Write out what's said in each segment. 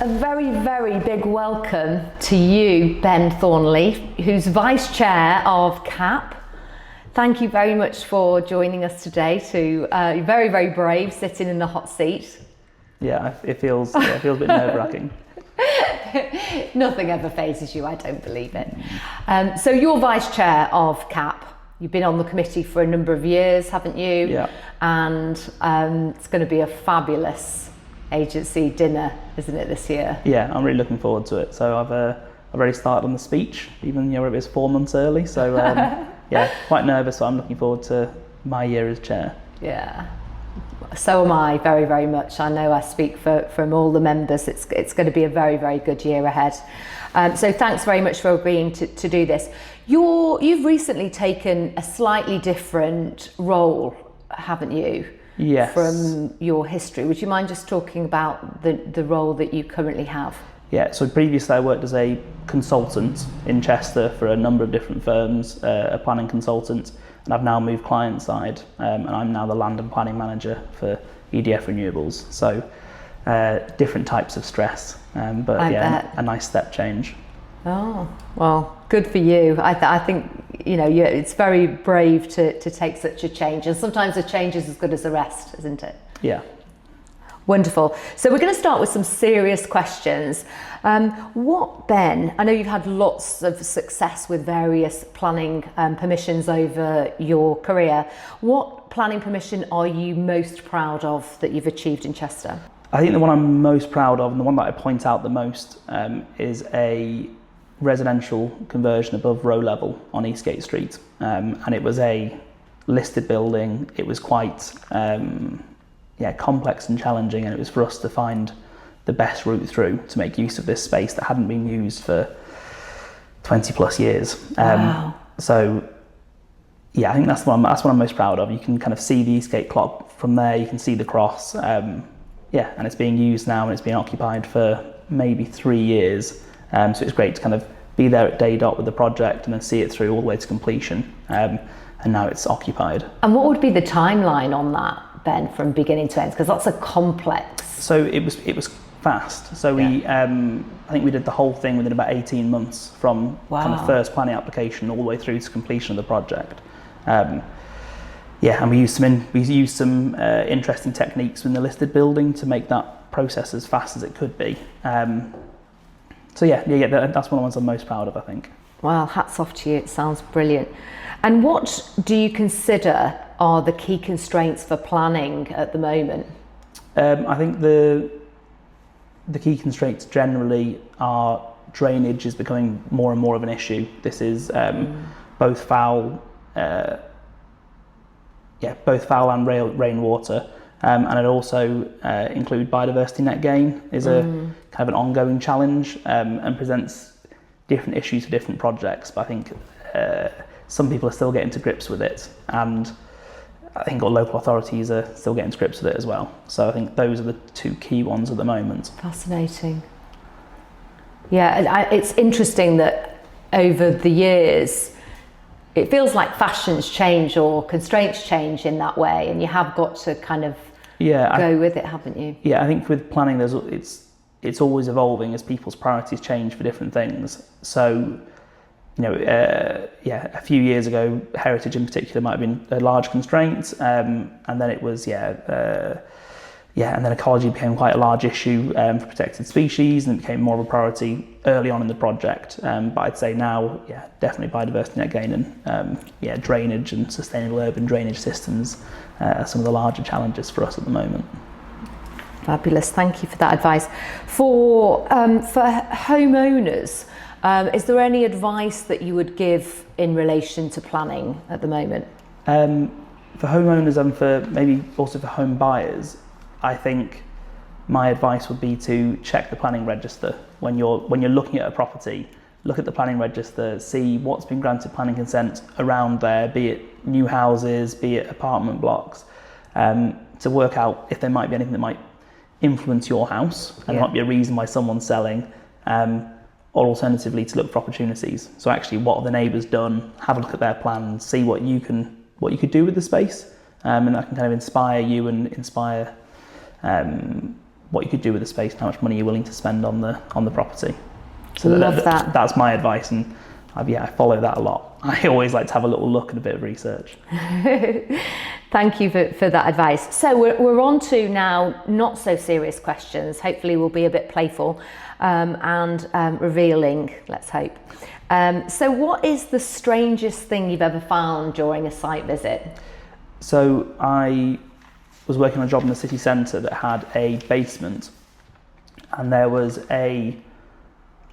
A very, very big welcome to you, Ben Thornley, who's Vice Chair of CAP. Thank you very much for joining us today. You're very, very brave, sitting in the hot seat. Yeah, it feels a bit nerve-wracking. Nothing ever phases you, I don't believe it. So you're Vice Chair of CAP. You've been on the committee for a number of years, haven't you? Yeah. And it's going to be a fabulous agency dinner, isn't it, this year? Yeah, I'm really looking forward to it. So I've already started on the speech, even though it was 4 months early. So yeah, quite nervous, but I'm looking forward to my year as chair. Yeah. So am I, very, very much. I know I speak from all the members. It's going to be a very, very good year ahead. So thanks very much for agreeing to do this. You've recently taken a slightly different role, haven't you? Yes. From your history. Would you mind just talking about the role that you currently have? Yeah, so previously I worked as a consultant in Chester for a number of different firms, a planning consultant, and I've now moved client side, and I'm now the land and planning manager for EDF Renewables. So different types of stress, but yeah, a nice step change. Oh, well, good for you. I think, it's very brave to take such a change, and sometimes a change is as good as a rest, isn't it? Yeah. Wonderful. So we're going to start with some serious questions. Ben, I know you've had lots of success with various planning permissions over your career. What planning permission are you most proud of that you've achieved in Chester? I think the one I'm most proud of, and the one that I point out the most, is a residential conversion above row level on Eastgate Street, and it was a listed building. It was quite complex and challenging, and it was for us to find the best route through to make use of this space that hadn't been used for 20 plus years. Wow. So yeah, I think that's what I'm most proud of. You can kind of see the Eastgate clock from there, you can see the cross, and it's being used now, and it's been occupied for maybe 3 years. So it's great to kind of be there at day dot with the project and then see it through all the way to completion. And now it's occupied. And what would be the timeline on that, Ben, from beginning to end? Because that's a complex. So it was fast. So we, I think we did the whole thing within about 18 months from kind of first planning application all the way through to completion of the project. And we used some interesting techniques in the listed building to make that process as fast as it could be. So that's one of the ones I'm most proud of, I think. Well, hats off to you. It sounds brilliant. And what do you consider are the key constraints for planning at the moment? I think the key constraints generally are drainage is becoming more and more of an issue. This is both foul and rainwater. And it also include biodiversity net gain is a kind of an ongoing challenge, and presents different issues for different projects. But I think some people are still getting to grips with it, and I think our local authorities are still getting to grips with it as well. So I think those are the two key ones at the moment. Fascinating. Yeah, it's interesting that over the years, it feels like fashions change or constraints change in that way, and you have got to kind of go with it, haven't you? Yeah, I think with planning, it's always evolving as people's priorities change for different things. So, a few years ago, heritage in particular might have been a large constraint, and then it was and then ecology became quite a large issue for protected species, and it became more of a priority early on in the project. But I'd say now, definitely biodiversity net gain and drainage and sustainable urban drainage systems are some of the larger challenges for us at the moment. Fabulous, thank you for that advice. For homeowners, is there any advice that you would give in relation to planning at the moment? For homeowners and for maybe also for home buyers, I think my advice would be to check the planning register when you're looking at a property. Look at the planning register, see what's been granted planning consent around there, be it new houses, be it apartment blocks, to work out if there might be anything that might influence your house and might be a reason why someone's selling, or alternatively to look for opportunities. So actually, what have the neighbours done? Have a look at their plans, see what you could do with the space, and that can kind of inspire you and inspire what you could do with the space and how much money you're willing to spend on the property. So Love that. That's my advice, and I follow that a lot. I always like to have a little look and a bit of research. Thank you for that advice. So we're on to now not so serious questions. Hopefully we'll be a bit playful and revealing, let's hope. So what is the strangest thing you've ever found during a site visit? So I was working on a job in the city centre that had a basement, and there was a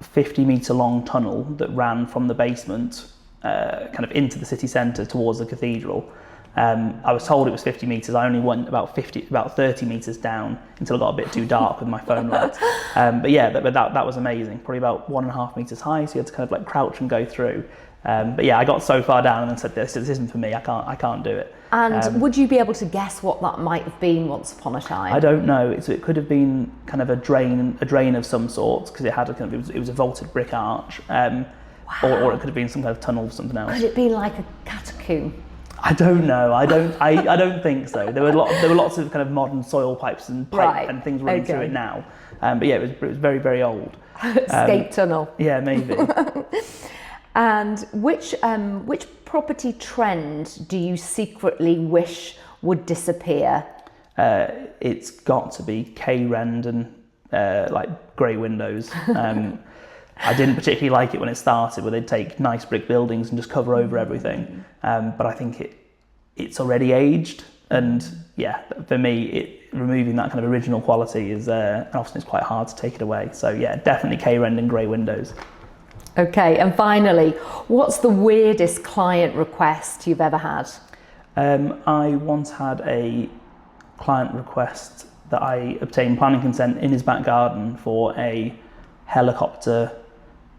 50-metre long tunnel that ran from the basement kind of into the city centre towards the cathedral. I was told it was 50 metres. I only went about 30 metres down until it got a bit too dark with my phone light. But that was amazing. Probably about 1.5 metres high, so you had to kind of like crouch and go through. But yeah, I got so far down and then said, this isn't for me. I can't do it. And would you be able to guess what that might have been once upon a time? I don't know. It could have been kind of a drain of some sort, because it had it was a vaulted brick arch, Wow. or it could have been some kind of tunnel or something else. Could it be like a catacomb? I don't know. I don't think so. There were lots of kind of modern soil pipes and and things running through it now. But yeah, it was very, very old. Escape tunnel. Yeah, maybe. And which property trend do you secretly wish would disappear? It's got to be K-rend and like grey windows. I didn't particularly like it when it started, where they'd take nice brick buildings and just cover over everything. But I think it's already aged, and yeah, for me, removing that kind of original quality is, and often it's quite hard to take it away. So yeah, definitely K-rend and grey windows. Okay, and finally, what's the weirdest client request you've ever had? I once had a client request that I obtained planning consent in his back garden for a helicopter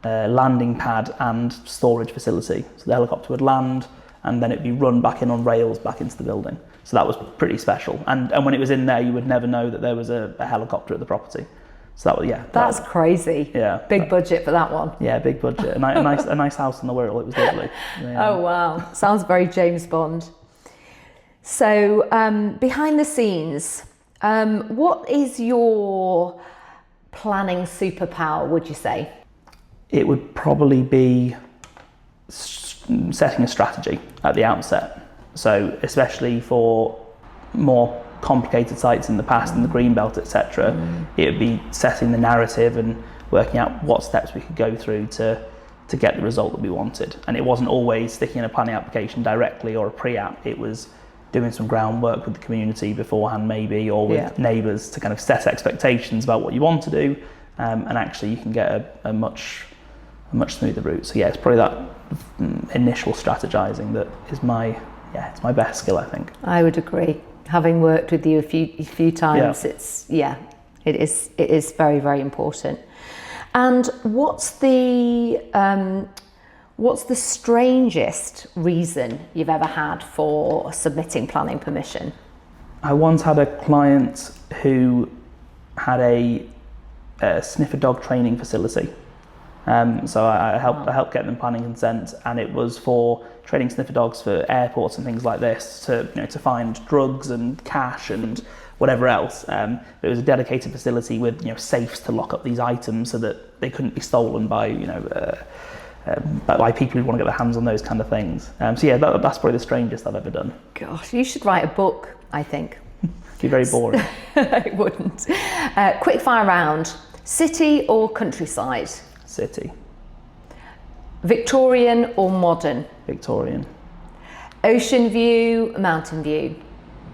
landing pad and storage facility. So the helicopter would land and then it'd be run back in on rails back into the building. So that was pretty special. And when it was in there, you would never know that there was a helicopter at the property. So that was, yeah. That's crazy. Yeah. Big budget for that one. Yeah, big budget. A nice house in the Wirral. It was lovely. Yeah. Oh, wow. Sounds very James Bond. So behind the scenes, what is your planning superpower, would you say? It would probably be setting a strategy at the outset. So especially for more complicated sites in the past, in the Greenbelt, etc., it would be setting the narrative and working out what steps we could go through to get the result that we wanted. And it wasn't always sticking in a planning application directly or a pre-app. It was doing some groundwork with the community beforehand, maybe, or with neighbours to kind of set expectations about what you want to do, and actually you can get a much smoother route. So yeah, it's probably that initial strategizing that is it's my best skill, I think. I would agree. Having worked with you a few times, it is very, very important. And what's the strangest reason you've ever had for submitting planning permission? I once had a client who had a sniffer dog training facility. So I helped get them planning consent, and it was for training sniffer dogs for airports and things like this to find drugs and cash and whatever else. It was a dedicated facility with safes to lock up these items so that they couldn't be stolen by by people who want to get their hands on those kind of things. So yeah, that's probably the strangest I've ever done. Gosh, you should write a book, I think. It'd be very boring. It wouldn't. Quick fire round. City or countryside? City. Victorian or modern? Victorian. Ocean view, mountain view?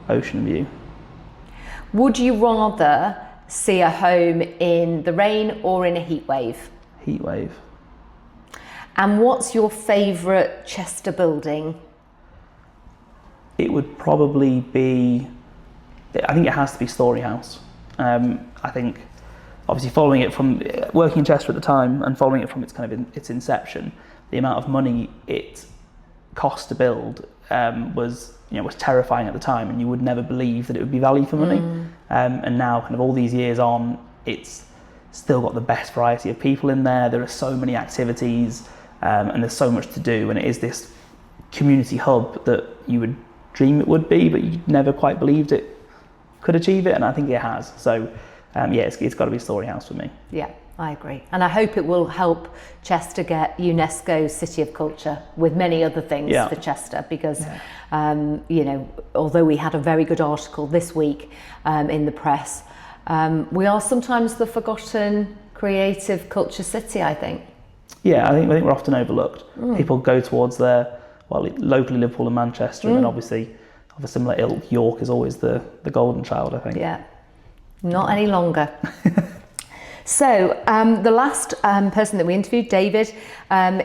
Ocean view. Would you rather see a home in the rain or in a heat wave? Heat wave. And what's your favourite Chester building? It would probably be, I think it has to be Story House. I think, obviously following it from working in Chester at the time and following it from its kind of its inception, the amount of money it cost to build was terrifying at the time, and you would never believe that it would be value for money. And now, kind of all these years on, it's still got the best variety of people in there. There are so many activities, and there's so much to do, and it is this community hub that you would dream it would be, but you never quite believed it could achieve it, and I think it has. So it's got to be Story House for me. Yeah, I agree. And I hope it will help Chester get UNESCO City of Culture with many other things for Chester, because, you know, although we had a very good article this week in the press, we are sometimes the forgotten creative culture city, I think. Yeah, I think we're often overlooked. People go towards their, locally Liverpool and Manchester, and then obviously of a similar ilk, York is always the golden child, I think. Yeah, not any longer. So the last person that we interviewed, David,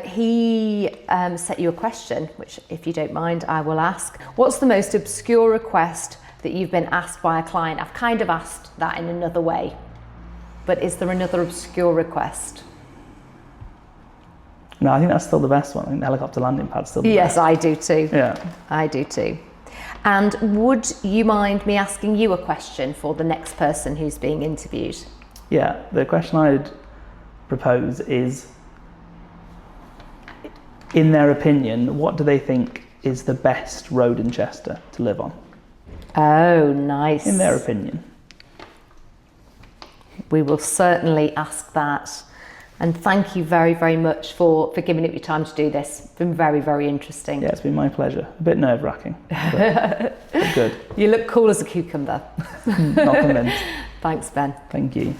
he set you a question, which, if you don't mind, I will ask. What's the most obscure request that you've been asked by a client? I've kind of asked that in another way, but is there another obscure request? No, I think that's still the best one. I think the helicopter landing pad's still the best. Yes, I do too. Yeah. I do too. And would you mind me asking you a question for the next person who's being interviewed? Yeah, the question I'd propose is, in their opinion, what do they think is the best road in Chester to live on? Oh, nice. In their opinion. We will certainly ask that. And thank you very, very much for giving up your time to do this. It's been very, very interesting. Yeah, it's been my pleasure. A bit nerve-wracking, but good. You look cool as a cucumber. Not convinced. Thanks, Ben. Thank you.